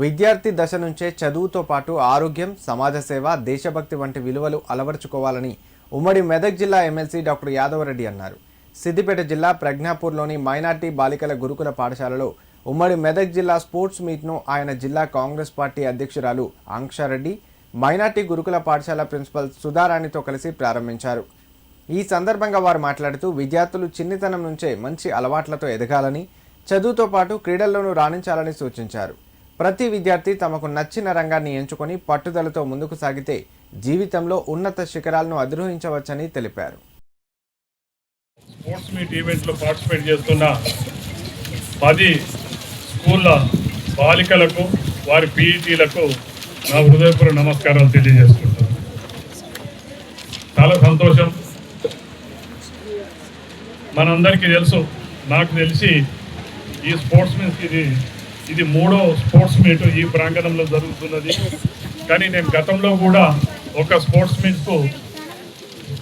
విద్యార్థి దశ నుంచే చదువుతో పాటు ఆరోగ్యం, సమాజ సేవ, దేశభక్తి వంటి విలువలు అలవర్చుకోవాలని ఉమ్మడి మెదక్ జిల్లా ఎమ్మెల్సీ డాక్టర్ యాదవరెడ్డి అన్నారు. సిద్దిపేట జిల్లా ప్రజ్ఞాపూర్లోని మైనార్టీ బాలికల గురుకుల పాఠశాలలో ఉమ్మడి మెదక్ జిల్లా స్పోర్ట్స్ మీట్ను ఆయన జిల్లా కాంగ్రెస్ పార్టీ అధ్యక్షురాలు ఆంక్షారెడ్డి, మైనార్టీ గురుకుల పాఠశాల ప్రిన్సిపల్ సుధారాణితో కలిసి ప్రారంభించారు. ఈ సందర్భంగా వారు మాట్లాడుతూ విద్యార్థులు చిన్నతనం నుంచే మంచి అలవాట్లతో ఎదగాలని, చదువుతో పాటు క్రీడల్లోనూ రాణించాలని సూచించారు. ప్రతి విద్యార్థి తమకు నచ్చిన రంగాన్ని ఎంచుకొని పట్టుదలతో ముందుకు సాగితే జీవితంలో ఉన్నత శిఖరాలను అధిరోహించవచ్చని తెలిపారు. స్పోర్ట్స్ మీట్ ఈవెంట్లో పార్టిసిపేట్ చేస్తున్న 10 స్కూళ్ళ బాలికలకు, వారి పీఈటీలకు నా హృదయపూర్వక నమస్కారాలు తెలియజేసుకుంటాను. చాలా సంతోషం. మనందరికీ తెలుసు, నాకు తెలిసి ఈ స్పోర్ట్స్ మీట్ ఇది 3వ స్పోర్ట్స్ మీట్ ఈ ప్రాంగణంలో జరుగుతున్నది. కానీ నేను గతంలో కూడా ఒక స్పోర్ట్స్ మీట్కు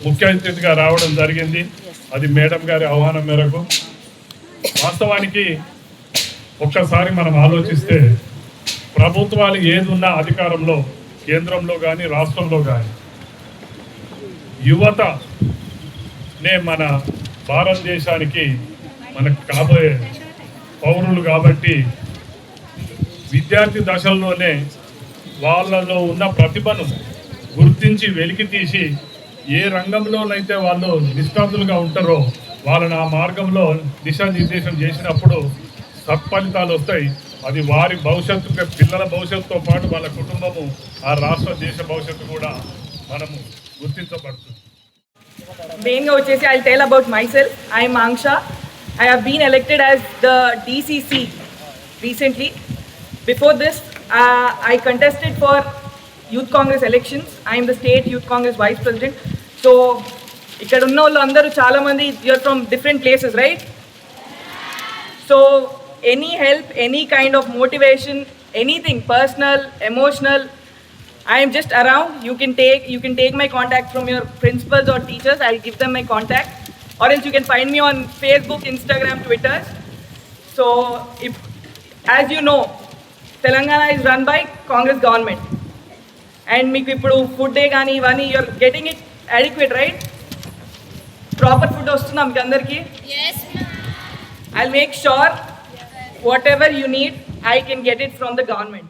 ముఖ్య అతిథిగా రావడం జరిగింది. అది మేడం గారి ఆహ్వానం మేరకు. వాస్తవానికి ఒక్కసారి మనం ఆలోచిస్తే ప్రభుత్వాలు ఏది ఉన్నా అధికారంలో, కేంద్రంలో కానీ రాష్ట్రంలో కానీ, యువతనే మన భారతదేశానికి మనకు కాబోయే పౌరులు. కాబట్టి విద్యార్థి దశల్లోనే వాళ్ళలో ఉన్న ప్రతిభను గుర్తించి వెలికి తీసి ఏ రంగంలోనైతే వాళ్ళు నిష్ణాతులుగా ఉంటారో వాళ్ళని ఆ మార్గంలో దిశానిర్దేశం చేసినప్పుడు సత్ఫలితాలు వస్తాయి. అది వారి భవిష్యత్తు, పిల్లల భవిష్యత్తుతో పాటు వాళ్ళ కుటుంబము, ఆ రాష్ట్ర దేశ భవిష్యత్తు కూడా మనము గుర్తించబడుతుంది. Mainly వచ్చేసి I'll tell about myself. I am Anksha. I have been elected as the DCC recently. Before this, I contested for Youth Congress elections. I am the State Youth Congress Vice President. So, ఇక్కడ ఉన్న వాళ్ళు అందరూ చాలా మంది you're from different places, right? So, any help, any kind of motivation, anything personal, emotional, I am just around. You can take my contact from your principals or teachers. I'll give them my contact, or else you can find me on Facebook, Instagram, Twitter. So, as you know, Telangana is run by Congress government, and meeku ippudu food day gaani ivani you're getting it adequate, right? Proper food ostunda meeku andarki? Yes ma'am. I'll make sure whatever you need I can get it from the government.